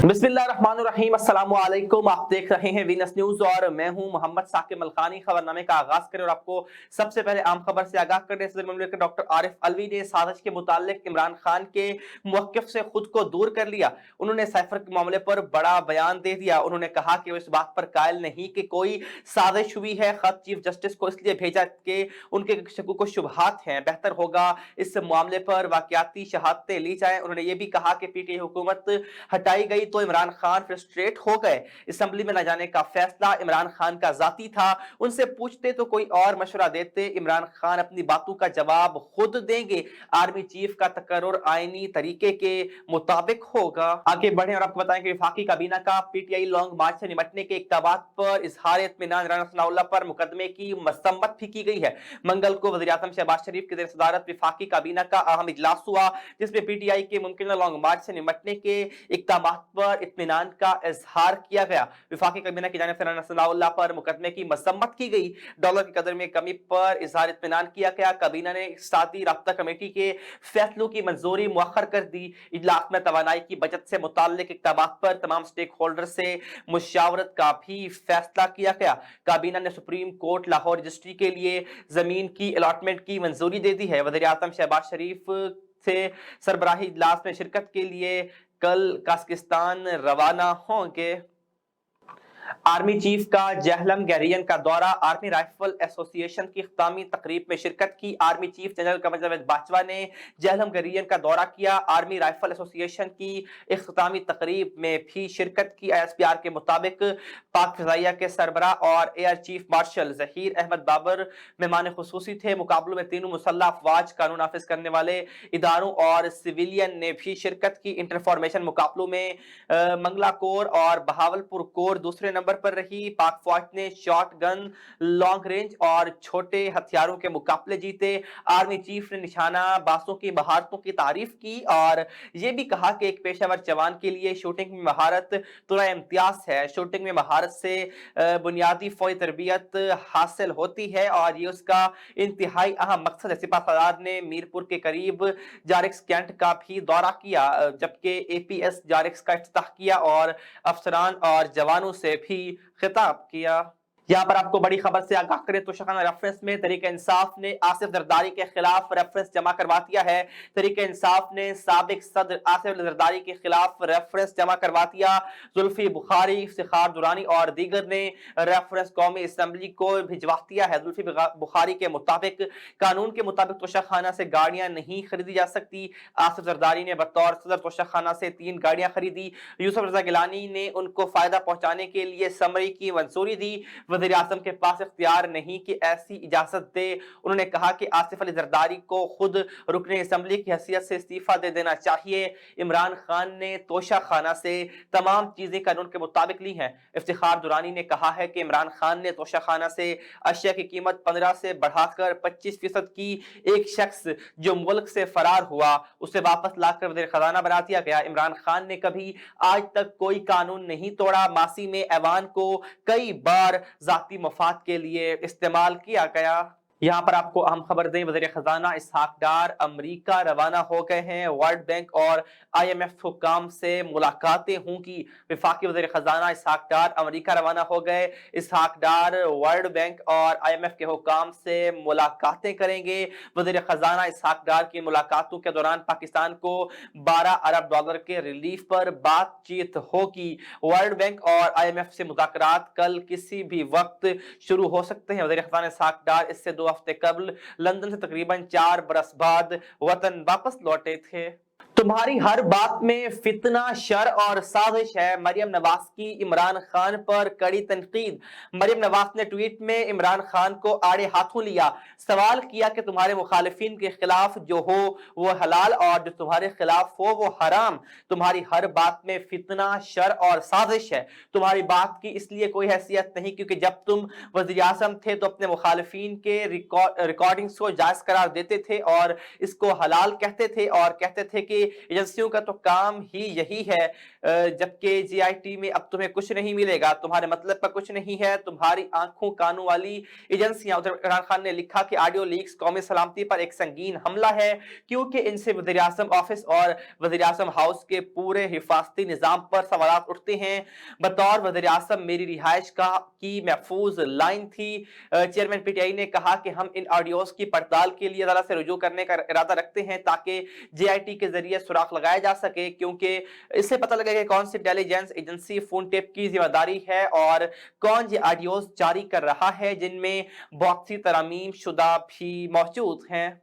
बिस्मिल्लाहिर्रहमानिर्रहीम, अस्सलाम वालेकुम। आप देख रहे हैं वीनस न्यूज और मैं हूं मोहम्मद साकिब मलखानी। खबरनामे का आगाज करें और आपको सबसे पहले आम खबर से आगाह करने से मुल्क डॉक्टर आरिफ अलवी ने साजिश के मुतालिक इमरान खान के मौक़िफ़ से खुद को दूर कर लिया। उन्होंने साइफर के मामले पर बड़ा बयान दे दिया। उन्होंने कहा कि वो इस बात पर कायल नहीं कि कोई साजिश हुई है। खत चीफ जस्टिस को इसलिए भेजा कि उनके शकूक व शुबहात हैं, बेहतर होगा इस मामले पर वाकयाती शहादतें ली जाएं। उन्होंने ये भी कहा कि पीटीआई हुकूमत हटाई गई तो इमरान खान फ्रस्ट्रेट हो गए। असेंबली में न जाने का फैसला इमरान खान का जाती था, उनसे पूछते तो कोई और मशवरा देते। इमरान खान अपनी बातों का जवाब खुद देंगे। आर्मी चीफ का तकर्रुर आईनी तरीके के मुताबिक होगा। आगे बढ़े और आपको बताएं कि वफाकी काबीना का पीटीआई लॉन्ग मार्च से निपटने के इक़दामात पर इजहार इत्मीनान राना सनाउल्लाह पर मुकदमे की मसम्मत भी की गई है। मंगल को वज़ीर आज़म शहबाज शरीफ की ज़ेर सदारत वफाकी काबीना का अहम इजलास हुआ, जिसमें पीटीआई के मुमकिन लॉन्ग मार्च से निपटने के इक़दामात पर इत्मीनान का इजहार किया गया। वफाकी काबीना की जानिब से राना सनाउल्लाह पर मुकदमे की मसम्मत की गई। डॉलर की कदर में कमी पर इजहार इत्मीनान किया गया। काबीना ने इक़्तिसादी राब्ता कमेटी के फैसलों की मंजूरी मुअख्खर कर दी। इजलास में तवानाई की बचत से मुताल्लिक इक़दामात पर तमाम स्टेक होल्डर से मुशावरत का भी फैसला किया गया। काबीना ने सुप्रीम कोर्ट लाहौर रजिस्ट्री के लिए जमीन की अलॉटमेंट की मंजूरी दे दी है। वज़ीर आज़म शहबाज शरीफ से सरबराही इजलास में शिरकत के लिए कल कजाकिस्तान रवाना होंगे। आर्मी चीफ का जहलम गैरियन का दौरा, आर्मी राइफल एसोसिएशन की इख्तितामी तकरीब में शिरकत की। Army chief general Qamar Javed Bajwa ने जहलम गैरियन का दौरा किया। आर्मी राइफल एसोसिएशन की इख्तितामी तकरीब में भी शिरकत की। ISPR के मुताबिक पाक फिजाइया के सरबरा और air chief marshal Zaheer Ahmed Babar मेहमान खुसूसी थे। मुकाबलों में तीनों मुसल्लह अफवाज, कानून नाफिज करने वाले इदारों और सिविलियन ने भी शिरकत की। इंटर मुकाबलों में मंगला कोर और बहावलपुर कोर दूसरे नंबर पर रही। पाक फौज ने शॉर्ट गन, लॉन्ग रेंज और छोटे हथियारों के मुकाबले जीते। आर्मी चीफ ने निशाना बाजों की महारतों की तारीफ की और यह भी कहा कि एक पेशेवर जवान के लिए शूटिंग में महारत तुरा इम्तियाज है। शूटिंग में महारत से बुनियादी फौजी तरबियत हासिल होती है और ये उसका इंतहाई अहम मकसद है। सिपा सलार ने मीरपुर के करीब जारिक्स कैंट का भी दौरा किया, जबकि APS जारिक्स का इफ्तिताह किया और अफसरान और जवानों से भी खिताब किया। यहाँ पर आपको बड़ी खबर से आगाह करें तो शखाना रेफरेंस में तहरीक इंसाफ ने आसिफ जरदारी के खिलाफ रेफरेंस जमा करवा दिया है। तहरीक इंसाफ ने साबिक सदर आसिफ जरदारी के खिलाफ रेफरेंस जमा करवा दिया। जुल्फी बुखारी, इफ्तिखार दुरानी और दीगर ने रेफरेंस कौमी असम्बली को भिजवा दिया है। जुल्फी बुखारी के मुताबिक कानून के मुताबिक तोशाखाना से गाड़ियां नहीं खरीदी जा सकती। आसिफ जरदारी ने बतौर सदर तोशाखाना से 3 गाड़ियां खरीदी। यूसुफ रजा गिलानी ने उनको फायदा पहुंचाने के लिए समरी की मंजूरी दी। वज़ीर आज़म के पास इख्तियार नहीं कि ऐसी इजाजत दे। उन्होंने कहा कि आसिफ अली जरदारी को खुद रुकने असम्बली की हैसियत से इस्तीफा दे देना चाहिए। इमरान खान ने तोशा खाना से तमाम चीजें कानून के मुताबिक ली हैं। इफ्तिखार दुरानी ने कहा है कि इमरान खान ने तोशा खाना से अशिया की कीमत 15 से बढ़ाकर 25% की। एक शख्स जो मुल्क से फरार हुआ उसे वापस लाकर वज़ीर खजाना बना दिया गया। इमरान खान ने कभी आज तक कोई कानून नहीं तोड़ा। मासी में ऐवान को कई बार जाती मफाद के लिए इस्तेमाल किया गया। यहाँ पर आपको अहम खबर दें, वज़ीर खजाना इसहाक डार अमरीका रवाना हो गए हैं। वर्ल्ड बैंक और IMF हुकाम से मुलाकातें होंगी। वफाकी वज़ीर खजाना इसहाक डार अमरीका रवाना हो गए। इसहाक डार वर्ल्ड बैंक और IMF के हुकाम से मुलाकातें करेंगे। वज़ीर खजाना इसहाक डार की मुलाकातों के दौरान पाकिस्तान को $12 अरब के रिलीफ पर बातचीत होगी। वर्ल्ड बैंक और IMF से मुज़ाकरात कल किसी भी वक्त शुरू हो सकते हैं। वज़ीर खजाना इसहाक डार इससे 2 हफ्ते कबल लंदन से तकरीबन 4 बरस बाद वतन वापस लौटे थे। तुम्हारी हर बात में फितना, शर और साजिश है, मरियम नवाज की इमरान खान पर कड़ी तनकीद। मरियम नवाज ने ट्वीट में इमरान खान को आड़े हाथों लिया। सवाल किया कि तुम्हारे मुखालिफिन के खिलाफ जो हो वो हलाल और जो तुम्हारे खिलाफ हो वो हराम। तुम्हारी हर बात में फितना, शर और साजिश है। तुम्हारी बात की इसलिए कोई हैसियत नहीं क्योंकि जब तुम वज़ीर आज़म थे तो अपने मुखालिफिन के रिकॉर्डिंग्स को जायज करार देते थे और इसको हलाल कहते थे और कहते थे कि एजेंसियों का तो काम ही यही है, जबकि जीआईटी में अब तुम्हें कुछ नहीं मिलेगा, तुम्हारे मतलब का कुछ नहीं है, तुम्हारी आंखों कानों वाली एजेंसियां। उधर इमरान खान ने लिखा कि ऑडियो लीक्स कौमी सलामती पर एक संगीन हमला है, क्योंकि इनसे वज़ीर आज़म ऑफिस और वज़ीर आज़म हाउस के पूरे हिफाजती निजाम पर सवाल उठते हैं। बतौर वज़ीर आज़म मेरी रिहाइश की महफूज लाइन थी। चेयरमैन पीटीआई ने कहा कि हम इन ऑडियोज की पड़ताल के लिए अदालत से रुजू करने का इरादा रखते हैं, ताकि जेआईटी के जरिए सुराख लगाया जा सके, क्योंकि इससे पता लगेगा कौन सी इंटेलिजेंस एजेंसी फोन टेप की जिम्मेदारी है और कौन ये ऑडियोज जारी कर रहा है, जिनमें बहुत सी तरमीम शुदा भी मौजूद हैं।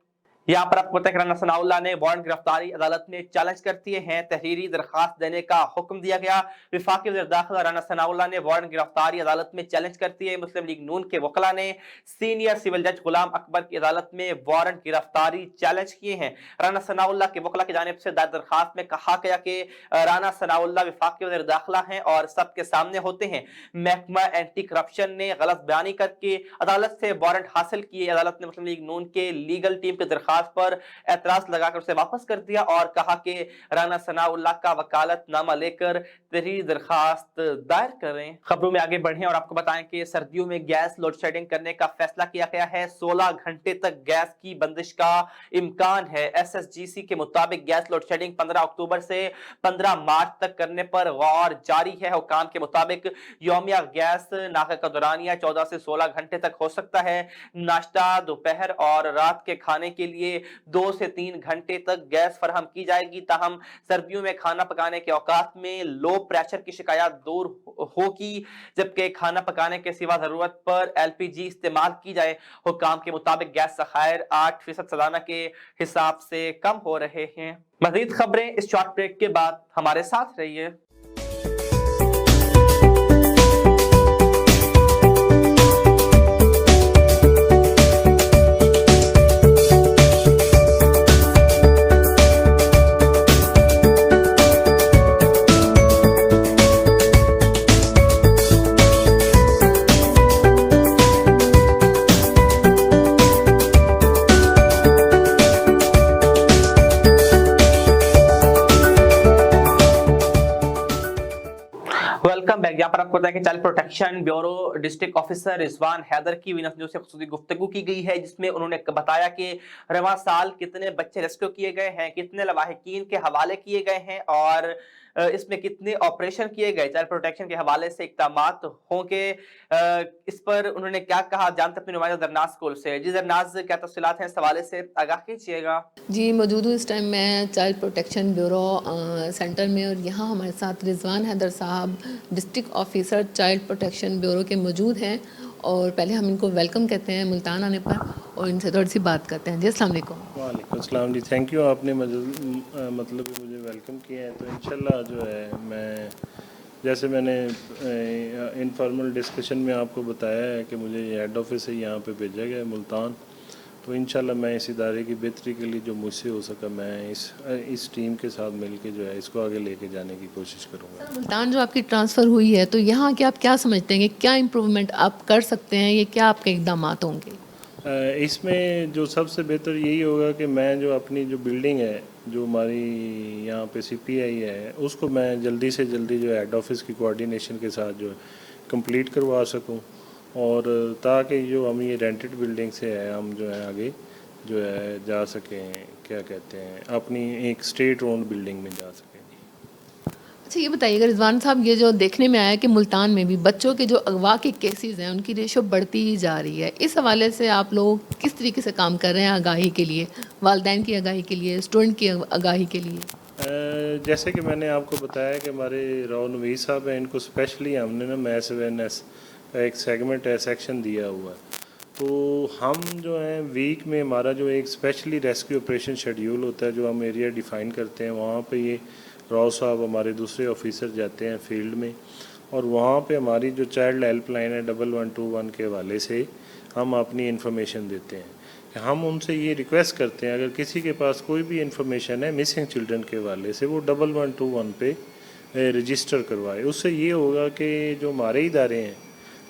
यहाँ पर आपको पता है राना सनाउल्लाह ने वारंट गिरफ्तारी अदालत ने चैलेंज कर दिए हैं, तहरीरी दरखास्त देने का हुक्म दिया गया। विफाकी वज़ीर दाखिला राना सनाउल्लाह ने वारंट गिरफ्तारी अदालत में चैलेंज कर दिए। मुस्लिम लीग नून के वकला ने सीनियर सिविल जज गुलाम अकबर की अदालत में वारंट गिरफ्तारी चैलेंज किए हैं। राना सनाउल्लाह के वकला की जानिब से दायर दरखास्त में कहा गया कि राना सनाउल्लाह विफाकी वज़ीर दाखिला हैं और सबके सामने होते हैं। महकमा एंटी करप्शन ने गलत बयानी करके अदालत से वारंट हासिल किए। अदालत ने मुस्लिम लीग नून के लीगल टीम के दरखास्त पर एतराज लगाकर उसे वापस कर दिया और कहा कि राना सनाउल्लाह का वकालतनामा लेकर तहरीरी दरखास्त दायर करें। खबरों में आगे बढ़ें और आपको बताएं कि सर्दियों में गैस लोड शेडिंग करने का फैसला किया गया है। 16 घंटे तक गैस की बंदिश का इम्कान है। एसएसजीसी के मुताबिक गैस लोड शेडिंग 15 अक्टूबर से 15 मार्च तक करने पर गौर जारी है। हुकाम के मुताबिक यौमिया गैस नाका का दौरानिया 14 से 16 घंटे तक हो सकता है। नाश्ता, दोपहर और रात के खाने के लिए 2 से 3 घंटे तक गैस फराहम की जाएगी। ताहम सर्दियों में खाना पकाने के औकात में लो प्रेशर की शिकायत दूर होगी, जबकि खाना पकाने के सिवा जरूरत पर एलपीजी इस्तेमाल की जाए। हुकाम के मुताबिक गैस ज़खायर 8% सालाना के हिसाब से कम हो रहे हैं। मजीद खबरें इस शॉर्ट ब्रेक के बाद हमारे साथ रहिए। Welcome back. यहाँ पर आपको बताया कि child protection bureau district officer Rizwan Haider की वीनस न्यूज़ से खुसूसी गुफ्तगू की गई है, जिसमें उन्होंने बताया कि रवां साल कितने बच्चे रेस्क्यू किए गए हैं, कितने लवाहिकीन के हवाले किए गए हैं और इसमें कितने ऑपरेशन किए गए। चाइल्ड प्रोटेक्शन के हवाले से इक़दामात होंगे, इस पर उन्होंने क्या कहा, जानते अपने नुमाइंदा दरनाज स्कूल से। जी दरनाज, क्या तफसीलात हैं इस हवाले से, आगाह कीजिएगा। जी मौजूद हूँ इस टाइम मैं चाइल्ड प्रोटेक्शन ब्यूरो सेंटर में, और यहाँ हमारे साथ रिजवान हैदर साहब district officer child protection bureau के मौजूद हैं। और पहले हम इनको वेलकम कहते हैं मुल्तान आने पर और इनसे थोड़ी सी बात करते हैं। जी अस्सलाम वालेकुम। वालेकुम अस्सलाम जी, थैंक यू, आपने मतलब मुझे वेलकम किया है। तो इंशाल्लाह जो है मैं जैसे मैंने इनफॉर्मल डिस्कशन में आपको बताया है कि मुझे हेड ऑफिस से यहाँ पे भेजा गया है मुल्तान, तो इंशाल्लाह मैं इस इदारे की बेहतरी के लिए जो मुझसे हो सका मैं इस टीम के साथ मिलके जो है इसको आगे लेके जाने की कोशिश करूँगा। मुल्तान जो आपकी ट्रांसफ़र हुई है, तो यहाँ के आप क्या समझते हैं कि क्या इम्प्रूवमेंट आप कर सकते हैं, ये क्या आपके इक़दामात होंगे? इसमें जो सबसे बेहतर यही होगा कि मैं जो अपनी जो बिल्डिंग है, जो हमारी यहाँ पे सीपीआई है, उसको मैं जल्दी से जल्दी जो हेड ऑफिस की कोऑर्डिनेशन के साथ जो है कंप्लीट करवा सकूँ, और ताकि जो हम ये रेंटेड बिल्डिंग से है हम जो है आगे जो है जा सकें, क्या कहते हैं, अपनी एक स्टेट ओन्ड बिल्डिंग में जा सकें। अच्छा ये बताइएगा रिजवान साहब, ये जो देखने में आया कि मुल्तान में भी बच्चों के जो अगवा के केसेस हैं उनकी रेशो बढ़ती ही जा रही है, इस हवाले से आप लोग किस तरीके से काम कर रहे हैं आगाही के लिए, वालिदैन की आगाही के लिए, स्टूडेंट की आगाही के लिए? जैसे कि मैंने आपको बताया कि हमारे राव नवीस साहब हैं, इनको स्पेशली हमने ना मैस अवेयरनेस का एक सेगमेंट है, सेक्शन दिया हुआ है। तो हम जो है वीक में हमारा जो एक स्पेशली रेस्क्यू ऑपरेशन शेड्यूल होता है, जो हम एरिया डिफ़ाइन करते हैं, वहाँ पे ये राव साहब हमारे दूसरे ऑफिसर जाते हैं फील्ड में, और वहाँ पे हमारी जो चाइल्ड हेल्पलाइन है 1121 के हवाले से हम अपनी इन्फॉर्मेशन देते हैं। हम उनसे ये रिक्वेस्ट करते हैं अगर किसी के पास कोई भी इन्फॉर्मेशन है मिसिंग चिल्ड्रन के हवाले से, वो 1121 पे रजिस्टर करवाए। उससे ये होगा कि जो हमारे इदारे हैं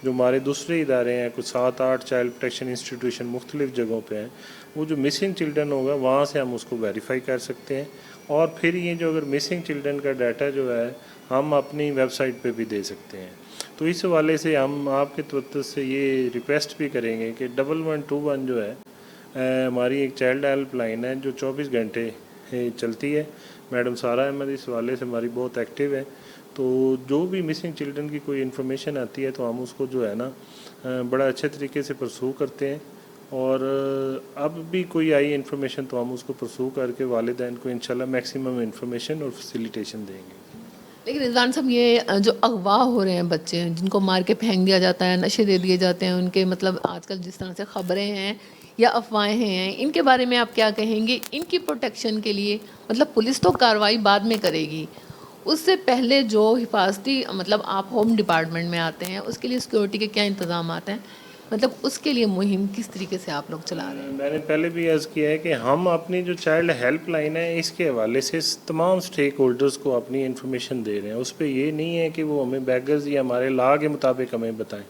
जो हमारे दूसरे इदारे हैं, कुछ 7-8 चाइल्ड प्रोटेक्शन इंस्टीट्यूशन मुख्तलिफ जगहों पे हैं, वो जो मिसिंग चिल्ड्रन होगा वहाँ से हम उसको वेरीफाई कर सकते हैं। और फिर ये जो अगर मिसिंग चिल्ड्रन का डाटा जो है हम अपनी वेबसाइट पे भी दे सकते हैं। तो इस हवाले से हम आपके तवज्जो से ये रिक्वेस्ट भी करेंगे कि 1121 जो है हमारी एक चाइल्ड हेल्प लाइन है जो 24 घंटे चलती है। मैडम सारा अहमद इस हवाले से हमारी बहुत एक्टिव है। तो जो भी मिसिंग चिल्ड्रन की कोई इन्फॉर्मेशन आती है तो हम उसको जो है ना बड़ा अच्छे तरीके से परसू करते हैं। और अब भी कोई आई इन्फॉर्मेशन तो हम उसको परसू करके वालिदैन को इंशाल्लाह मैक्सिमम इन्फॉर्मेशन और फैसिलिटेशन देंगे। लेकिन रिजवान साहब, ये जो अगवा हो रहे हैं बच्चे जिनको मार के फेंक दिया जाता है, नशे दे दिए जाते हैं उनके, मतलब आजकल जिस तरह से ख़बरें हैं या अफवाहें हैं, इनके बारे में आप क्या कहेंगे? इनकी प्रोटेक्शन के लिए मतलब पुलिस तो कार्रवाई बाद में करेगी, उससे पहले जो हिफाजती मतलब आप होम डिपार्टमेंट में आते हैं उसके लिए सिक्योरिटी के क्या इंतजाम हैं, मतलब उसके लिए मुहिम किस तरीके से आप लोग चला रहे हैं? मैंने पहले भी अर्ज़ किया है कि हम अपनी जो चाइल्ड हेल्प लाइन है इसके हवाले से तमाम स्टेक होल्डर्स को अपनी इन्फॉर्मेशन दे रहे हैं। उस पर ये नहीं है कि वो हमें बैगर्स या हमारे लॉ के मुताबिक हमें बताएं,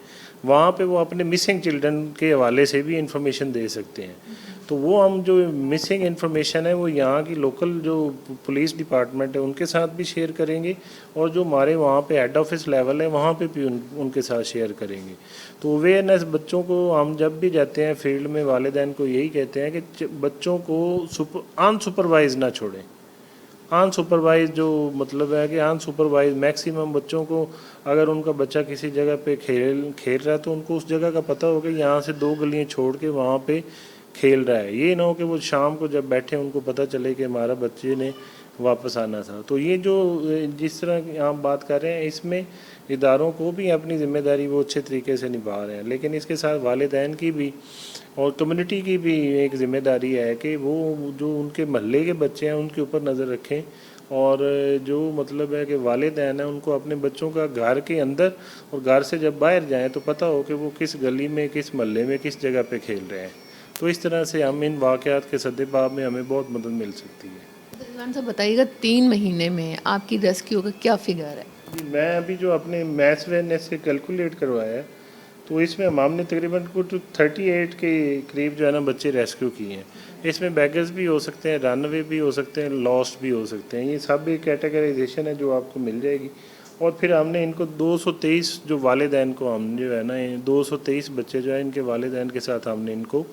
वहाँ पे वो अपने मिसिंग चिल्ड्रन के हवाले से भी इंफॉर्मेशन दे सकते हैं। तो वो हम जो मिसिंग इन्फॉर्मेशन है वो यहाँ की लोकल जो पुलिस डिपार्टमेंट है उनके साथ भी शेयर करेंगे और जो हमारे वहाँ पे हेड ऑफिस लेवल है वहाँ पे भी उनके साथ शेयर करेंगे। तो अवेयरनेस बच्चों को हम जब भी जाते हैं फील्ड में वालिदैन को यही कहते हैं कि बच्चों को अनसुपरवाइज ना छोड़ें। अनसुपरवाइज जो मतलब है कि अनसुपरवाइज मैक्सिमम बच्चों को अगर उनका बच्चा किसी जगह पे खेल रहा है तो उनको उस जगह का पता होगा यहाँ से 2 गलियाँ छोड़ के वहाँ पे खेल रहा है। ये ना हो कि वो शाम को जब बैठे उनको पता चले कि हमारा बच्चे ने वापस आना था। तो ये जो जिस तरह की आप बात कर रहे हैं इसमें इदारों को भी अपनी ज़िम्मेदारी वो अच्छे तरीके से निभा रहे हैं, लेकिन इसके साथ वालिदैन की भी और कम्युनिटी की भी एक ज़िम्मेदारी है कि वो जो उनके महल्ले के बच्चे हैं उनके ऊपर नज़र रखें। और जो मतलब है कि वालिदैन है उनको अपने बच्चों का घर के अंदर और घर से जब बाहर जाएँ तो पता हो कि वो किस गली में, किस महल्ले में, किस जगह पे खेल रहे हैं। तो इस तरह से हम इन वाक़यात के सद्देबाब में हमें बहुत मदद मिल सकती है। रिजवान साहब बताइएगा, 3 महीने में आपकी रेस्क्यू का क्या फिगर है? जी, मैं अभी जो अपने मैथ्स अवेयरनेस से कैलकुलेट करवाया है तो इसमें हमने तकरीबन कुछ 38 के करीब जो है ना बच्चे रेस्क्यू किए हैं। इसमें बैगर्स भी हो सकते हैं, रनअवे भी हो सकते हैं, लॉस्ट भी हो सकते हैं। ये सब एक कैटेगराइजेशन है जो आपको मिल जाएगी। और फिर हमने इनको 223 जो वालिदैन को हम जो है ना 223 बच्चे जो है इनके वालिदैन के साथ हमने इनको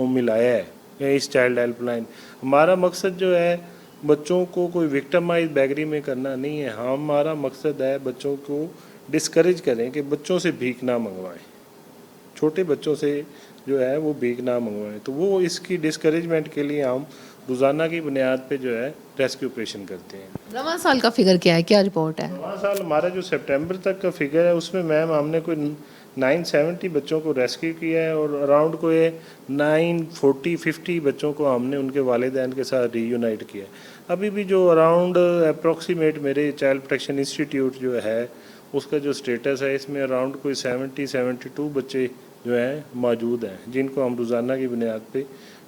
मिलाया है इस चाइल्ड हेल्पलाइन। हमारा मकसद जो है बच्चों को कोई विक्टिमाइज बैगरी में करना नहीं है। हमारा मकसद है बच्चों को डिस्करेज करें कि बच्चों से भीख ना मंगवाएं, छोटे बच्चों से जो है वो भीख ना मंगवाएं। तो वो इसकी डिस्करेजमेंट के लिए हम रोज़ाना की बुनियाद पे जो है रेस्क्यू ऑपरेशन करते हैं। रवां साल का फिगर क्या है, क्या रिपोर्ट है? रवां साल हमारा जो सितंबर तक का फिगर है उसमें मैम हमने कोई 970 बच्चों को रेस्क्यू किया है और अराउंड को ये 940-50 बच्चों को हमने उनके वालिदैन के साथ रीयूनाइट किया है। अभी भी जो अराउंड अप्रॉक्सीमेट मेरे चाइल्ड प्रोटेक्शन इंस्टीट्यूट जो है उसका जो स्टेटस है इसमें अराउंड कोई 72 बच्चे जो हैं मौजूद हैं जिनको हम रोज़ाना की बुनियाद पे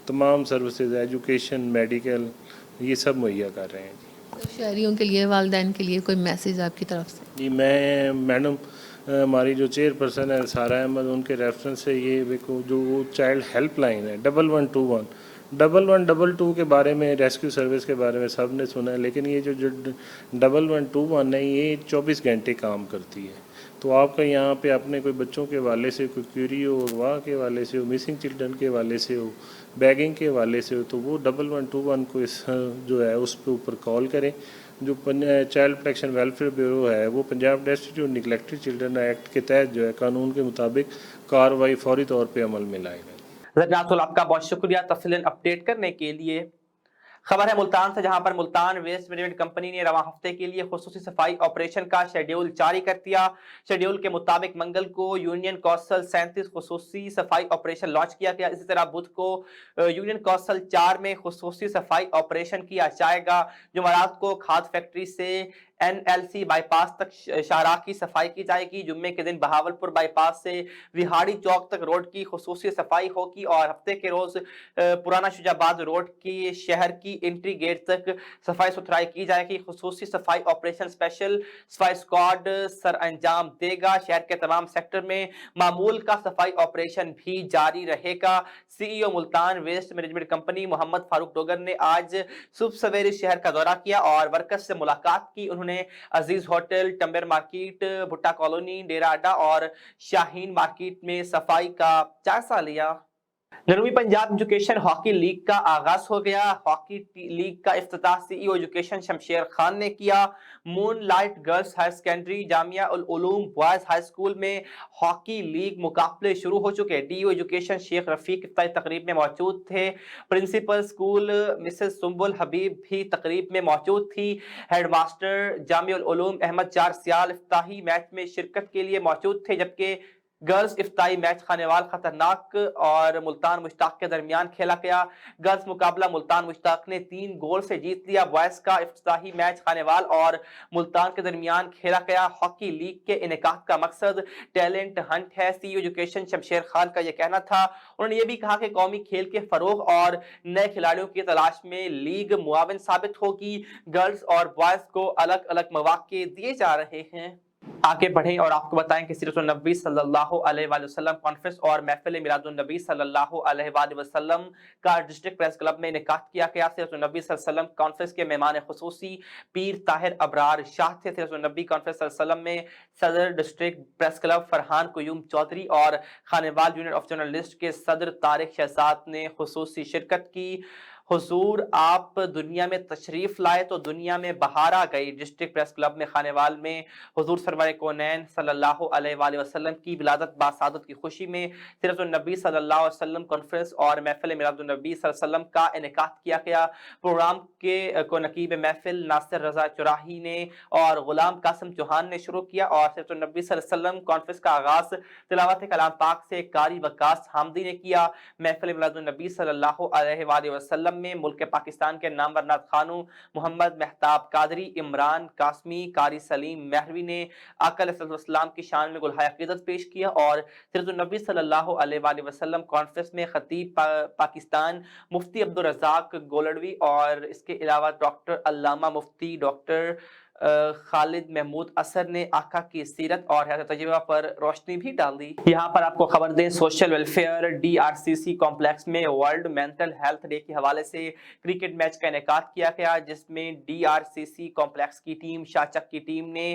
तमाम सर्विसेज एजुकेशन, मेडिकल ये सब मुहैया कर रहे हैं। तो शहरियों के लिए, वालिदैन के लिए कोई मैसेज आपकी तरफ से? जी, मैं मैडम हमारी जो चेयरपर्सन है सारा अहमद उनके रेफरेंस से ये देखो जो वो चाइल्ड हेल्पलाइन है 1121 1122 के बारे में रेस्क्यू सर्विस के बारे में सब ने सुना है, लेकिन ये जो 1121 है ये 24 घंटे काम करती है। तो आपका यहाँ पे अपने कोई बच्चों के हवाले से कोई क्यूरी हो, अगवा के हवाले से हो, मिसिंग चिल्ड्रन के हवाले से हो, बैगिंग के हवाले से हो, तो वो 1121 को इस जो है उस पे ऊपर कॉल करें। जो चाइल्ड प्रोटेक्शन वेलफेयर ब्यूरो है वो Punjab destitute neglected children act के तहत जो है कानून के मुताबिक कार्रवाई फौरी तौर पे अमल में लाएगा। रजनातुल, आपका बहुत शुक्रिया तफसीलन अपडेट करने के लिए। खबर है मुल्तान से, जहां पर मुल्तान वेस्ट मैनेजमेंट कंपनी ने रवां हफ्ते के लिए खुसूसी सफाई ऑपरेशन का शेड्यूल जारी कर दिया। शेड्यूल के मुताबिक मंगल को यूनियन कौंसल 37 खुसूसी सफाई ऑपरेशन लॉन्च किया गया। इसी तरह बुध को यूनियन कौंसल 4 में खुसूसी सफाई ऑपरेशन किया जाएगा। जुमेरात को खाद फैक्ट्री से NLC बाईपास तक शाहराह की सफाई की जाएगी। जुम्मे के दिन बहावलपुर बाईपास से विहाड़ी चौक तक रोड की खुसूसी सफाई होगी और हफ्ते के रोज पुराना शुजाबाद रोड की शहर की एंट्री गेट तक सफाई सुथराई की जाएगी। खुसूसी सफाई ऑपरेशन स्पेशल सफाई स्क्वाड सर अंजाम देगा। शहर के तमाम सेक्टर में मामूल का सफाई ऑपरेशन भी जारी रहेगा। CEO Multan waste management company Mohammad Farooq Dogar ने आज सुबह सवेरे शहर का दौरा किया और वर्कर्स से मुलाकात की। उन्होंने अजीज होटल, टंबर मार्केट, भुट्टा कॉलोनी, डेरा अड्डा और शाहीन मार्केट में सफाई का जायजा लिया। जनूबी पंजाब एजुकेशन हॉकी लीग का आगाज हो गया। हॉकी लीग का इफ्तिताह CEO एजुकेशन शमशेर खान ने किया। Moonlight girls higher secondary Jamia ul Uloom boys high school में हॉकी लीग मुकाबले शुरू हो चुके। DO एजुकेशन शेख रफीक इफ्तारी तकरीब में मौजूद थे। Principal school Mrs Sumbul Habib भी तकरीब में मौजूद थी। हेडमास्टर जामिया उल उलूम अहमद चार सियाल इफ्ताही मैच में शिरकत के लिए मौजूद थे, जबकि गर्ल्स इफ्ताही मैच खानेवाल खतरनाक और मुल्तान मुश्ताक के दरमियान खेला गया। गर्ल्स मुकाबला मुल्तान मुश्ताक ने 3 गोल से जीत लिया। बॉयज का इफ्ताही मैच खानेवाल और मुल्तान के दरमियान खेला गया। हॉकी लीग के इनेकाद का मकसद टैलेंट हंट है। CEO एजुकेशन शमशेर खान का यह कहना था। उन्होंने ये भी कहा कि कौमी खेल के फरोग और नए खिलाड़ियों की तलाश में लीग मुआविन साबित होगी। गर्ल्स और बॉयज को अलग अलग मौके दिए जा रहे हैं। आगे बढ़ें और आपको बताएं कि सीरत नबी सल्लल्लाहु अलैहि वसल्लम कॉन्फ्रेंस और महफिल मिलादुन नबी सल्लल्लाहु अलैहि वसल्लम का डिस्ट्रिक्ट प्रेस क्लब में इनेकाद किया गया। सीरत नबी सल्लल्लाहु अलैहि वसल्लम कॉन्फ्रेंस के मेहमान खुसूसी पीर ताहिर अबरार शाह थे। सीरत नबी कॉन्फ्रेंस सल्लल्लाहु अलैहि वसल्लम में सदर district press club Farhan Qayyum Chaudhry और खानेवाल यूनियन ऑफ जर्नलिस्ट के सदर तारिक शहजाद ने खुसूसी शिरकत की। हुजूर आप दुनिया में तशरीफ लाए तो दुनिया में बहार आ गई। डिस्ट्रिक्ट प्रेस क्लब में खानेवाल में हुजूर सरवर कौनैन सल्लल्लाहु अलैहि वसल्लम की विलादत बासादत की खुशी में सीरत नबी सल्लल्लाहु अलैहि वसल्लम कॉन्फ्रेंस और महफिल मिलादुन नबी सल्लल्लाहु अलैहि वसल्लम का इनेकाद किया गया। प्रोग्राम के को नकीब महफिल नासिर रजा चुराही ने और गुलाम कासिम चौहान ने शुरू किया और सीरत नबी सल्लल्लाहु अलैहि वसल्लम कॉन्फ्रेंस का आगाज तिलावत कलाम पाक से कारी वकास हामदी ने किया। महफिल मिलादुन नबी सल्लल्लाहु अलैहि वसल्लम में मुल्क पाकिस्तान के नामवर नात खानू मोहम्मद मेहताब कादरी, इमरान कासमी, कारी सलीम महरवी ने आका अलैहिस्सलाम की शान में गुलहाय अकीदत पेश किया और सीरत नबी सल्लल्लाहु अलैहि वसल्लम कॉन्फ्रेंस में खतीब पाकिस्तान मुफ्ती अब्दुल रज़ाक गोलडवी और इसके अलावा डॉक्टर अल्लामा मुफ्ती डॉक्टर खालिद महमूद असर ने आका की सीरत और हयात तजुर्बा पर रोशनी भी डाल दी। यहाँ पर आपको खबर दें, सोशल वेलफेयर DRCC कॉम्प्लेक्स में वर्ल्ड मेंटल हेल्थ डे के हवाले से क्रिकेट मैच का इनेकाद किया गया, जिसमें DRCC कॉम्प्लेक्स की टीम शाचक की टीम ने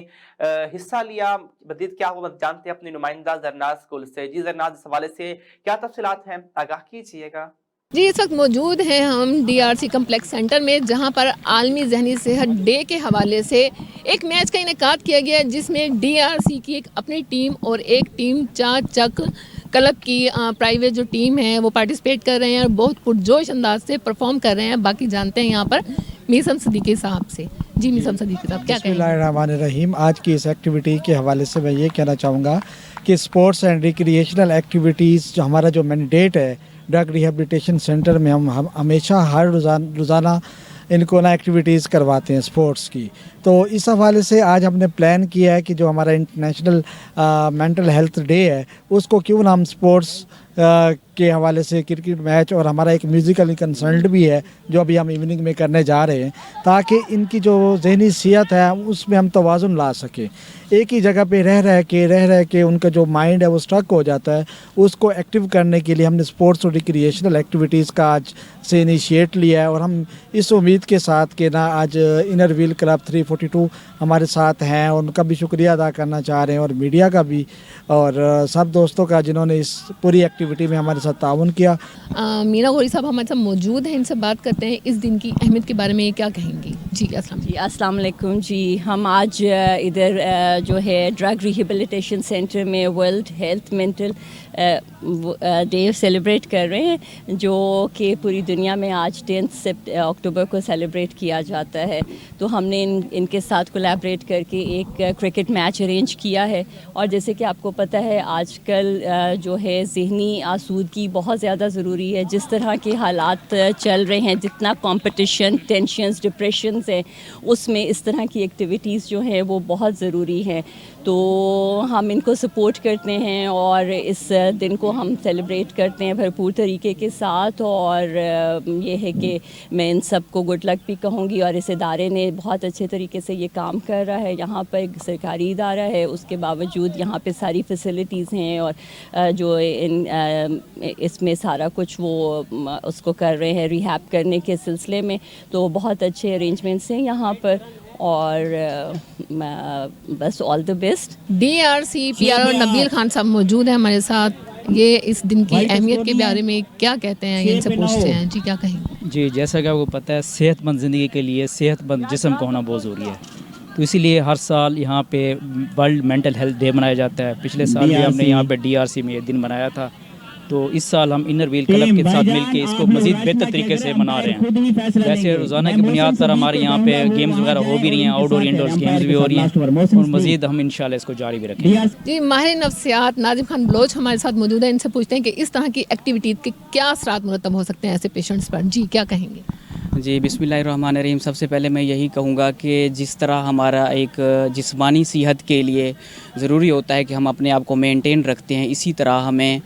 हिस्सा लिया। मज़ीद क्या हुआ जानते हैं अपनी नुमाइंदा जरनाज गुल से। जी जरनाज, इस हवाले से क्या तफसीलात हैं, आगाह कीजिएगा। जी, इस वक्त मौजूद हैं हम DRC कम्प्लेक्स सेंटर में, जहां पर आलमी जहनी सेहत डे के हवाले से एक मैच का इनेकाद किया गया, जिसमें DRC की एक अपनी टीम और एक टीम चाचक क्लब की प्राइवेट जो टीम है वो पार्टिसिपेट कर रहे हैं और बहुत पुरजोश अंदाज से परफॉर्म कर रहे हैं। बाकी जानते हैं यहाँ पर मीसम सदीकी साहब से। जी मीसम सदीकी साहब, क्या कहेंगे? बिस्मिल्लाहिर्रहमानिर्रहीम। आज की इस एक्टिविटी के हवाले से मैं ये कहना चाहूँगा कि स्पोर्ट्स एंड रिक्रिएशनल एक्टिविटीज़ जो हमारा जो मैंडेट है ड्रग रिहेबिलिटेशन सेंटर में, हम हमेशा हर रोज़ाना इनको ना एक्टिविटीज़ करवाते हैं स्पोर्ट्स की। तो इस हवाले से आज हमने प्लान किया है कि जो हमारा इंटरनेशनल मेंटल हेल्थ डे है उसको क्यों ना हम स्पोर्ट्स के हवाले से क्रिकेट मैच और हमारा एक म्यूज़िकल कंसर्ट भी है जो अभी हम इवनिंग में करने जा रहे हैं, ताकि इनकी जो ज़हनी सेहत है उसमें हम तवाज़ुन ला सकें। एक ही जगह पे रह के उनका जो माइंड है वो स्ट्रक हो जाता है, उसको एक्टिव करने के लिए हमने स्पोर्ट्स और रिक्रिएशनल एक्टिविटीज़ का आज से इनिशिएट लिया है। और हम इस उम्मीद के साथ कि ना आज इनर व्हील क्लब 342 हमारे साथ हैं और उनका भी शुक्रिया अदा करना चाह रहे हैं और मीडिया का भी और सब दोस्तों का जिन्होंने इस पूरी एक्टिविटी में हमारे साथ ताउन किया। मीना गौरी साहब हमारे साथ मौजूद हैं, इनसे बात करते हैं। इस दिन की अहमियत के बारे में क्या कहेंगी? जी अस्सलाम वालेकुम। जी, हम आज इधर जो है ड्रग रिहेबिलिटेशन सेंटर में world health mental day celebrate कर रहे हैं, जो कि पूरी दुनिया में आज 10 अक्टूबर को सेलिब्रेट किया जाता है। तो हमने इनके साथ कोलैबोरेट करके एक क्रिकेट मैच अरेंज किया है। और जैसे कि आपको पता है आजकल जो है ज़हनी آسودگی بہت زیادہ ضروری ہے. جس طرح کے حالات چل رہے ہیں, جتنا کمپٹیشن, ٹینشنز, ڈپریشنز ہیں, اس میں اس طرح کی ایکٹیویٹیز جو ہیں وہ بہت ضروری ہیں. تو ہم ان کو سپورٹ کرتے ہیں اور اس دن کو ہم سیلیبریٹ کرتے ہیں بھرپور طریقے کے ساتھ. اور یہ ہے کہ میں ان سب کو گڈ لک بھی کہوں گی. اور اس ادارے نے بہت اچھے طریقے سے یہ کام کر رہا ہے. یہاں پر ایک سرکاری ادارہ ہے, اس کے باوجود یہاں پہ ساری فیسلٹیز ہیں, اور جو اس میں سارا کچھ وہ اس کو کر رہے ہیں ریہیب کرنے کے سلسلے میں. تو بہت اچھے ارینجمنٹس ہیں یہاں پر, اور بس آل دا بیسٹ. DRC PR اور نبیل خان صاحب موجود ہیں ہمارے ساتھ. یہ اس دن کی اہمیت کے بارے میں کیا کہتے ہیں, ان سے پوچھتے ہیں. جی کیا کہیں گے؟ جی جیسا کہ آپ کو پتہ ہے, صحت مند زندگی کے لیے صحت مند جسم کا ہونا بہت ضروری ہے. تو اسی لیے ہر سال یہاں پہ ورلڈ مینٹل ہیلتھ ڈے منایا جاتا ہے. پچھلے سال بھی ہم نے یہاں پہ DRC میں یہ دن منایا تھا. تو اس سال ہم انر ویل کلب کے ساتھ مل کے اس کو مزید بہتر طریقے سے منا رہے ہیں. ویسے روزانہ کی بنیاد پر ہمارے یہاں پہ گیمز وغیرہ ہو بھی رہی ہیں, آؤٹ ڈور انڈور گیمز بھی ہو رہی ہیں, اور مزید ہم انشاءاللہ اس کو جاری بھی رکھیں گے. جی ماہر نفسیات ناظم خان بلوچ ہمارے ساتھ موجود ہیں. ان سے پوچھتے ہیں کہ اس طرح کی ایکٹیویٹیز کے کیا اثرات مرتب ہو سکتے ہیں ایسے پیشنٹس پر. جی کیا کہیں گے؟ جی بسم اللہ الرحمن الرحیم. سب سے پہلے میں یہی کہوں گا کہ جس طرح ہمارا ایک جسمانی صحت کے لیے ضروری ہوتا ہے کہ ہم اپنے آپ کو مینٹین رکھتے ہیں, اسی طرح ہمیں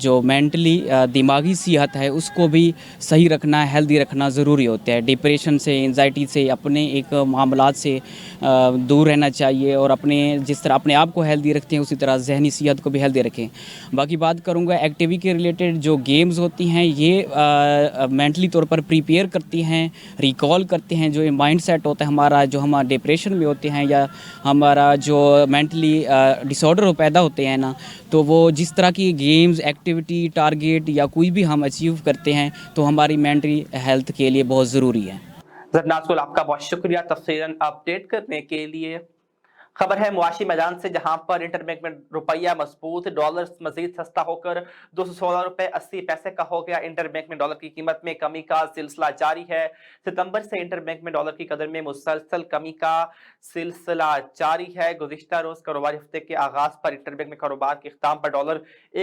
جو مینٹلی دماغی صحت ہے اس کو بھی صحیح رکھنا, ہیلدی رکھنا ضروری ہوتا ہے. ڈپریشن سے, انزائٹی سے, اپنے ایک معاملات سے دور رہنا چاہیے, اور اپنے جس طرح اپنے آپ کو ہیلدی رکھتے ہیں اسی طرح ذہنی صحت کو بھی ہیلدی رکھیں. باقی بات کروں گا ایکٹیویٹی کے ریلیٹڈ. جو گیمز ہوتی ہیں یہ مینٹلی طور پر پریپیئر کرتی ہیں, ریکال کرتے ہیں جو مائنڈ سیٹ ہوتا ہے ہمارا, جو ہم ڈپریشن میں ہوتے ہیں یا ہمارا جو مینٹلی ڈس آرڈر پیدا ہوتے ہیں نا, تو وہ جس طرح کی گیمز, ایکٹیویٹی, ٹارگیٹ یا کوئی بھی ہم اچیو کرتے ہیں تو ہماری مینٹلی ہیلتھ کے لیے بہت ضروری ہے. ناظرین آپ کا بہت شکریہ تفصیلاً اپڈیٹ کرنے کے لیے. خبر ہے معاشی میدان سے, جہاں پر انٹر بینک میں روپیہ مضبوط, ڈالر مزید سستا ہو کر 216 روپے 80 پیسے کا ہو گیا. انٹر بینک میں ڈالر کی قیمت میں کمی کا سلسلہ جاری ہے. ستمبر سے انٹر بینک میں ڈالر کی قدر میں مسلسل کمی کا سلسلہ جاری ہے. گزشتہ روز کاروباری ہفتے کے آغاز پر انٹر بینک میں کاروبار کے اختتام پر ڈالر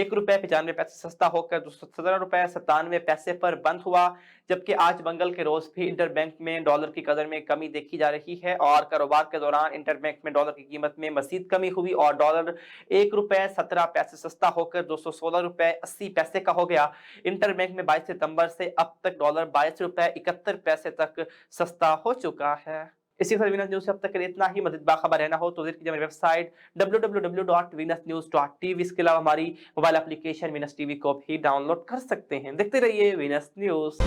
1 روپے 95 پیسے سستا ہو کر 217 روپے 97 پیسے پر بند ہوا, جبکہ آج منگل کے روز بھی انٹر بینک میں ڈالر کی قدر میں کمی دیکھی جا رہی ہے. اور کاروبار کے دوران انٹر بینک میں ڈالر کی قیمت میں مزید کمی ہوئی اور ڈالر 1 روپے 17 پیسے سستا ہو کر 216 روپے 80 پیسے کا ہو گیا. انٹر بینک میں 22 ستمبر سے اب تک ڈالر 22 روپے 71 پیسے تک سستا ہو چکا ہے. اسی طرح وینس نیوز سے اب تک اتنا ہی. مزید باخبر رہنا ہو تو وزٹ کیجیے ہماری ویب سائٹ www.venusnews.tv. اس کے علاوہ ہماری موبائل اپلیکیشن وینس ٹی وی کو بھی ڈاؤن لوڈ کر سکتے ہیں. دیکھتے رہیے وینس نیوز.